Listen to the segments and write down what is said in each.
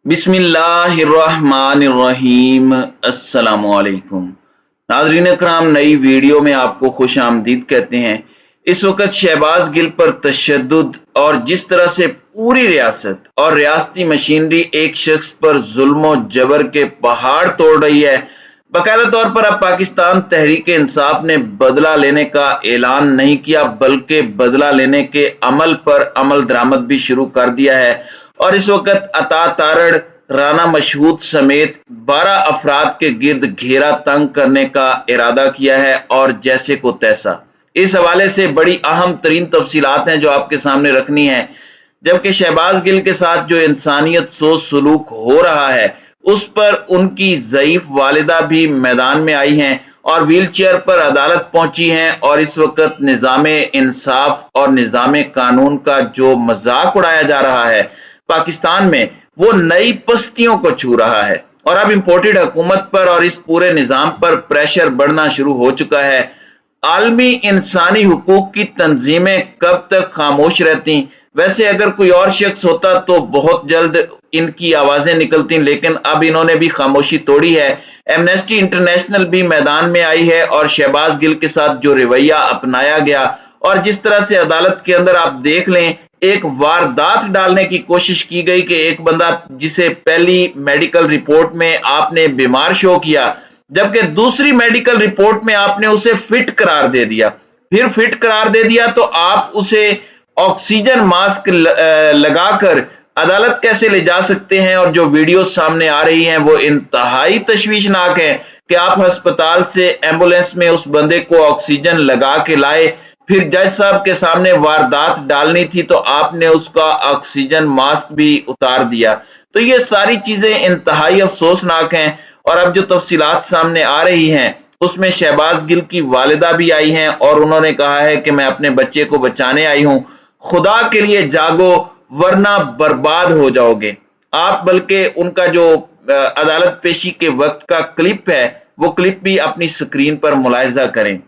बिस्मिल्लाहिर्रहमानिर्रहीम। अस्सलामु अलैकुम नाज़रीन कराम, नई वीडियो में आपको खुश आमदीद कहते हैं। इस वक्त शहबाज गिल पर तशद्दुद और जिस तरह से पूरी रियासत और रियासती मशीनरी एक शख्स पर जुल्म और जबर के पहाड़ तोड़ रही है, बाकायदा तौर पर अब पाकिस्तान तहरीक इंसाफ ने बदला लेने का ऐलान नहीं किया बल्कि बदला लेने के अमल पर अमल दरामद भी शुरू कर दिया है। और इस वक्त अता तारड़, राना मशहूद समेत 12 अफराद के गिर्द घेरा तंग करने का इरादा किया है और जैसे को तैसा। इस हवाले से बड़ी अहम तरीन तफसीलात हैं जो आपके सामने रखनी है। जबकि शहबाज गिल के साथ जो इंसानियत सोच सलूक हो रहा है उस पर उनकी ज़ईफ वालिदा भी मैदान में आई हैं और व्हील चेयर पर अदालत पहुंची हैं और इस वक्त निज़ाम इंसाफ और निज़ाम कानून का जो मजाक उड़ाया जा रहा है पाकिस्तान में, वो नई पस्तियों को छू रहा है। और अब इम्पोर्टेड हुकूमत पर और इस पूरे निज़ाम पर प्रेशर बढ़ना शुरू हो चुका है। आलमी इंसानी हुकूक की तंजीमें कब तक खामोश रहती? वैसे अगर कोई और शख्स होता तो बहुत जल्द इनकी आवाजें निकलती, लेकिन अब इन्होंने भी खामोशी तोड़ी है। एमनेस्टी इंटरनेशनल भी मैदान में आई है और शहबाज गिल के साथ जो रवैया अपनाया गया और जिस तरह से अदालत के अंदर आप देख लें, एक वारदात डालने की कोशिश की गई कि एक बंदा जिसे पहली मेडिकल रिपोर्ट में आपने बीमार शो किया, जबकि दूसरी मेडिकल रिपोर्ट में आपने उसे फिट करार दे दिया। फिर फिट करार दे दिया तो आप उसे ऑक्सीजन मास्क लगाकर अदालत कैसे ले जा सकते हैं? और जो वीडियो सामने आ रही हैं वो इंतहाई तशवीशनाक है कि आप अस्पताल से एम्बुलेंस में उस बंदे को ऑक्सीजन लगा के लाए, फिर जज साहब के सामने वारदात डालनी थी तो आपने उसका ऑक्सीजन मास्क भी उतार दिया। तो ये सारी चीजें इंतहाई अफसोसनाक हैं। और अब जो तफसीलात सामने आ रही हैं उसमें शहबाज गिल की वालिदा भी आई हैं और उन्होंने कहा है कि मैं अपने बच्चे को बचाने आई हूं, खुदा के लिए जागो वरना बर्बाद हो जाओगे आप। बल्कि उनका जो अदालत पेशी के वक्त का क्लिप है वो क्लिप भी अपनी स्क्रीन पर मुलाहिजा करें।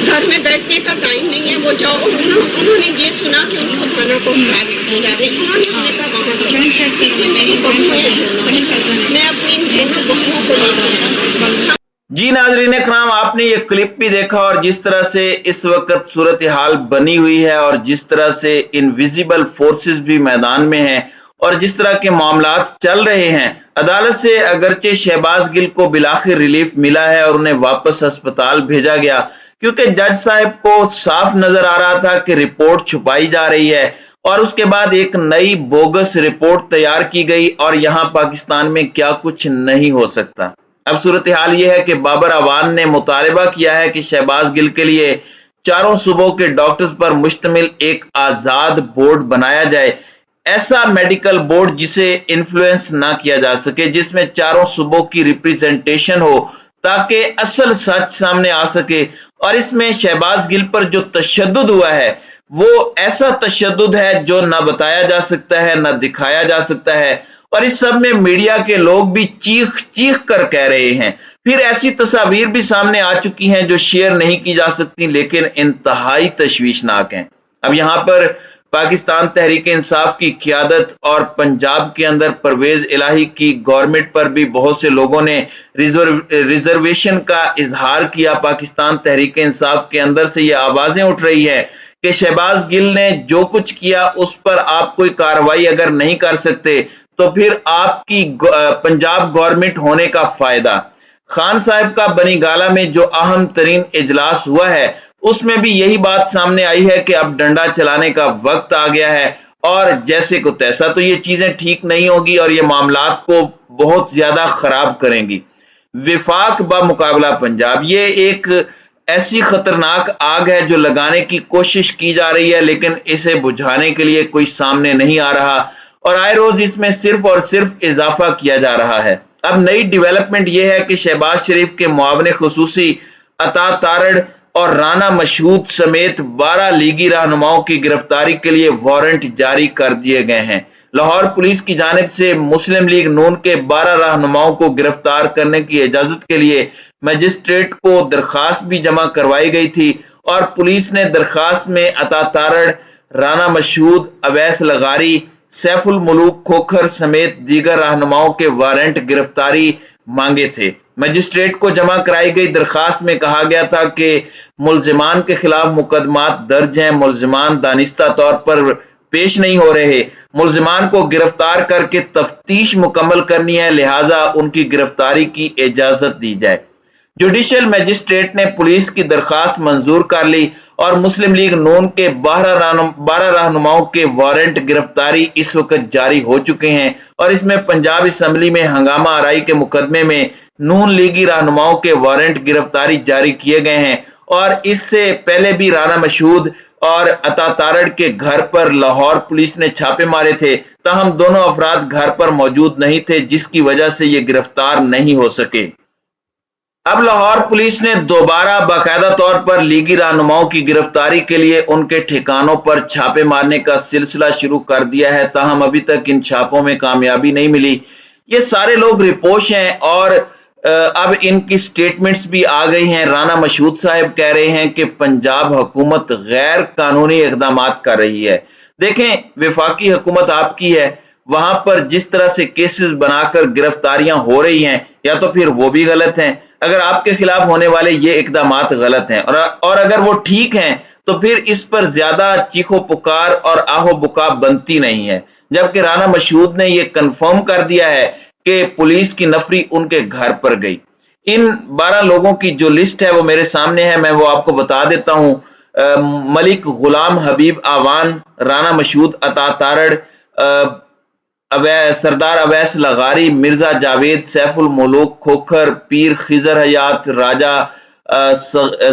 घर में बैठने का टाइम नहीं है, वो जाओ। उन्होंने ये सुना कि उनको खाना पहुंचा जा रहे, उन्होंने हमें कहा मेरी बहू है, मैं अपनी बहू को ले। जी नाज़रीन कराम, आपने ये क्लिप भी देखा और जिस तरह से इस वक्त सूरत हाल बनी हुई है और जिस तरह से इनविजिबल फोर्सेस भी मैदान में हैं और जिस तरह के मामलात चल रहे हैं। अदालत से अगरचे शहबाज गिल को बिलाखिर रिलीफ मिला है और उन्हें वापस अस्पताल भेजा गया, क्योंकि जज साहब को साफ नजर आ रहा था कि रिपोर्ट छुपाई जा रही है और उसके बाद एक नई बोगस रिपोर्ट तैयार की गई और यहां पाकिस्तान में क्या कुछ नहीं हो सकता। अब सूरत हाल यह है कि बाबर अवान ने मुतालबा किया है कि शहबाज गिल के लिए चारों सूबों के डॉक्टर्स पर मुश्तमिल एक आजाद बोर्ड बनाया जाए, ऐसा मेडिकल बोर्ड जिसे इन्फ्लुएंस ना किया जा सके, जिसमें चारों सूबों की रिप्रेजेंटेशन हो ताकि असल सच सामने आ सके। और इसमें शहबाज गिल पर जो तशद्दुद हुआ है वो ऐसा तशद्दुद है जो ना बताया जा सकता है ना दिखाया जा सकता है। और इस सब में मीडिया के लोग भी चीख चीख कर कह रहे हैं। फिर ऐसी तस्वीर भी सामने आ चुकी हैं जो शेयर नहीं की जा सकती लेकिन इंतहाई तशवीशनाक हैं। अब यहाँ पर पाकिस्तान तहरीक इंसाफ की क़यादत और पंजाब के अंदर परवेज इलाही की गवर्नमेंट पर भी बहुत से लोगों ने रिजर्वेशन का इजहार किया। पाकिस्तान तहरीक इंसाफ के अंदर से ये आवाजें उठ रही है कि शहबाज गिल ने जो कुछ किया उस पर आप कोई कार्रवाई अगर नहीं कर सकते तो फिर आपकी पंजाब गवर्नमेंट होने का फायदा। खान साहब का बनीगाला में जो अहम तरीन इजलास हुआ है उसमें भी यही बात सामने आई है कि अब डंडा चलाने का वक्त आ गया है और जैसे को तैसा। तो ये चीजें ठीक नहीं होगी और ये मामलात को बहुत ज्यादा खराब करेंगी। विफाक ब मुकाबला पंजाब, ये एक ऐसी खतरनाक आग है जो लगाने की कोशिश की जा रही है लेकिन इसे बुझाने के लिए कोई सामने नहीं आ रहा और आए रोज इसमें सिर्फ और सिर्फ इजाफा किया जा रहा है। अब नई डेवलपमेंट यह है कि शहबाज शरीफ के मुआवने खुसूसी अता तारड़ और राना मशहूद समेत 12 लीगी रहनुमाओं की गिरफ्तारी के लिए वारंट जारी कर दिए गए हैं। लाहौर पुलिस की जानिब से मुस्लिम लीग नून के 12 रहनुमाओं को गिरफ्तार करने की इजाजत के लिए मजिस्ट्रेट को दरखास्त भी जमा करवाई गई थी और पुलिस ने दरखास्त में अता तारड़, राना मशहूद, अवैस लगारी सैफ उल मुलूक खोखर समेत दीगर रहनुमाओं के वारंट गिरफ्तारी मांगे थे। मजिस्ट्रेट को जमा कराई गई दरखास्त में कहा गया था कि मुल्जिमान के खिलाफ मुकदमात दर्ज हैं, मुल्जिमान दानिस्ता तौर पर पेश नहीं हो रहे, मुल्जिमान को गिरफ्तार करके तफ्तीश मुकम्मल करनी है, लिहाजा उनकी गिरफ्तारी की इजाजत दी जाए। जुडिशियल मजिस्ट्रेट ने पुलिस की दरखास्त मंजूर कर ली और मुस्लिम लीग नून के 12 रहनुमाओं के वारंट गिरफ्तारी इस वक्त जारी हो चुके हैं और इसमें पंजाब असम्बली में हंगामा आराई के मुकदमे में नून लीगी रहनुमाओं के वारंट गिरफ्तारी जारी किए गए हैं। और इससे पहले भी राना मशहूद और अता तारड़ के घर पर लाहौर पुलिस ने छापे मारे थे, ताहम दोनों अफराद घर पर मौजूद नहीं थे, जिसकी वजह से ये गिरफ्तार नहीं हो सके। अब लाहौर पुलिस ने दोबारा बाकायदा तौर पर लीगी रहनुमाओं की गिरफ्तारी के लिए उनके ठिकानों पर छापे मारने का सिलसिला शुरू कर दिया है, ताहम अभी तक इन छापों में कामयाबी नहीं मिली। ये सारे लोग रिपोश हैं और अब इनकी स्टेटमेंट्स भी आ गई हैं। राना मशहूद साहब कह रहे हैं कि पंजाब हुकूमत गैर कानूनी इक़दामात कर रही है। देखें, वफाकी हुकूमत आपकी है, वहां पर जिस तरह से केसेस बनाकर गिरफ्तारियां हो रही हैं, या तो फिर वो भी गलत हैं, अगर आपके खिलाफ होने वाले ये इकदामात गलत हैं, और अगर वो ठीक हैं तो फिर इस पर ज्यादा चीखो पुकार और आहो बुका बनती नहीं है। जबकि राना मशहूद ने ये कंफर्म कर दिया है कि पुलिस की नफरी उनके घर पर गई। इन 12 लोगों की जो लिस्ट है वो मेरे सामने है, मैं वो आपको बता देता हूं। मलिक गुलाम हबीब आवान, राना मशहूद अता तारड़, सरदार अवैस लगारी, मिर्जा जावेद, सैफ उल मुलूक खोखर, पीर खिजर हयात, राजा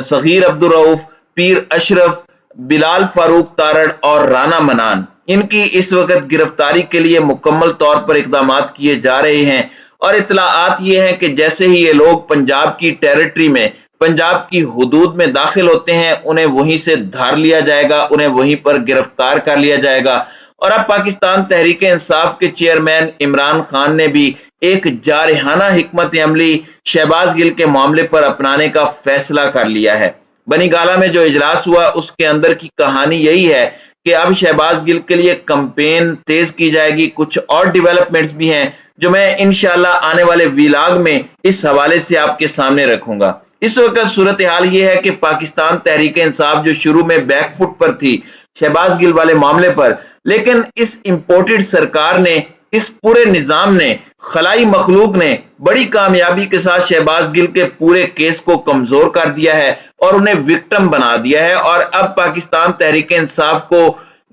सगीर अब्दुल रऊफ, पीर अशरफ, बिलाल फारूक तारड़ और राना मनान, इनकी इस वक्त गिरफ्तारी के लिए मुकम्मल तौर पर इक़दामात किए जा रहे हैं। और इत्तलाआत ये हैं कि जैसे ही ये लोग पंजाब की टेरिटरी में, पंजाब की हुदूद में दाखिल होते हैं, उन्हें वहीं से धार लिया जाएगा, उन्हें वहीं पर गिरफ्तार कर लिया जाएगा। और अब पाकिस्तान तहरीक इंसाफ के चेयरमैन इमरान खान ने भी एक जारहाना हिकमत अमली शहबाज गिल के मामले पर अपनाने का फैसला कर लिया है। बनी गाला में जो इजलास हुआ उसके अंदर की कहानी यही है कि अब शहबाज गिल के लिए कैंपेन तेज की जाएगी। कुछ और डेवलपमेंट्स भी हैं जो मैं इंशाल्लाह आने वाले व्लॉग में इस हवाले से आपके सामने रखूंगा। इस वक्त सूरत हाल ये है कि पाकिस्तान तहरीक इंसाफ जो शुरू में बैकफुट पर थी शहबाज गिल वाले मामले पर, लेकिन इस इंपोर्टेड सरकार ने, इस पूरे निजाम ने, खलाई मखलूक ने बड़ी कामयाबी के साथ शहबाज गिल के पूरे केस को कमजोर कर दिया है और उन्हें विक्टिम बना दिया है। और अब पाकिस्तान तहरीक इंसाफ को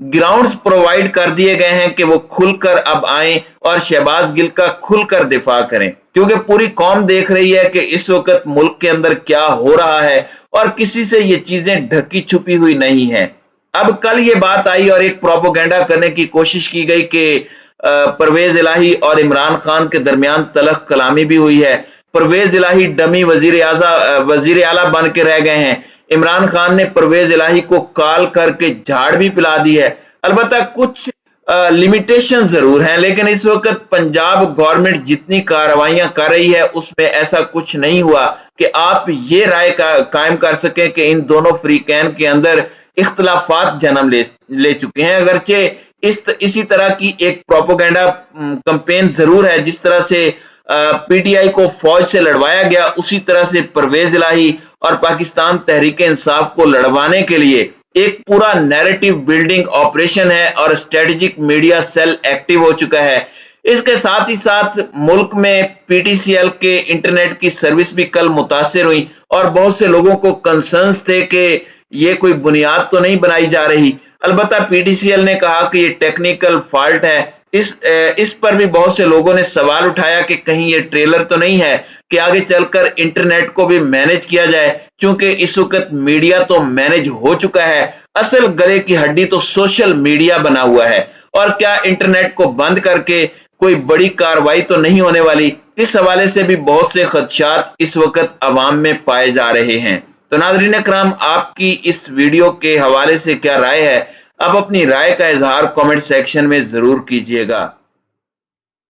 ग्राउंड्स प्रोवाइड कर दिए गए हैं कि वो खुलकर अब आए और शहबाज गिल का खुलकर दिफा करें, क्योंकि पूरी कौम देख रही है कि इस वक्त मुल्क के अंदर क्या हो रहा है और किसी से ये चीजें ढकी छुपी हुई नहीं है। अब कल ये बात आई और एक प्रोपोगेंडा करने की कोशिश की गई कि परवेज इलाही और इमरान खान के दरमियान तलख कलामी भी हुई है। परवेज इलाही डमी वजीर आला बन के रह गए हैं। इमरान खान ने परवेज इलाही को कॉल करके झाड़ भी पिला दी है। अलबत्ता कुछ लिमिटेशन जरूर हैं, लेकिन इस वक्त पंजाब गवर्नमेंट जितनी कार्रवाइयां कर रही है उसमें ऐसा कुछ नहीं हुआ कि आप ये राय कायम कर सकें कि इन दोनों फरीकैन के अंदर इख्तलाफात जन्म ले चुके हैं। अगरचे इसी तरह की एक प्रोपोगेंडा कैंपेन जरूर है, जिस तरह से पीटीआई को फौज से लड़वाया गया उसी तरह से परवेज इलाही और पाकिस्तान तहरीक इंसाफ को लड़वाने के लिए एक पूरा नैरेटिव बिल्डिंग ऑपरेशन है और स्ट्रेटेजिक मीडिया सेल एक्टिव हो चुका है। इसके साथ ही साथ मुल्क में पीटीसीएल के इंटरनेट की सर्विस भी कल मुतासिर हुई और बहुत से लोगों को कंसर्न्स थे कि ये कोई बुनियाद तो नहीं बनाई जा रही। अलबत्ता पीटीसीएल ने कहा कि ये टेक्निकल फॉल्ट है। इस पर भी बहुत से लोगों ने सवाल उठाया कि कहीं ये ट्रेलर तो नहीं है कि आगे चलकर इंटरनेट को भी मैनेज किया जाए, क्योंकि इस वक्त मीडिया तो मैनेज हो चुका है, असल गले की हड्डी तो सोशल मीडिया बना हुआ है। और क्या इंटरनेट को बंद करके कोई बड़ी कार्रवाई तो नहीं होने वाली? इस हवाले से भी बहुत से खदशात इस वक्त अवाम में पाए जा रहे हैं। तो नाज़रीन इकराम, आपकी इस वीडियो के हवाले से क्या राय है? आप अपनी राय का इजहार कमेंट सेक्शन में जरूर कीजिएगा।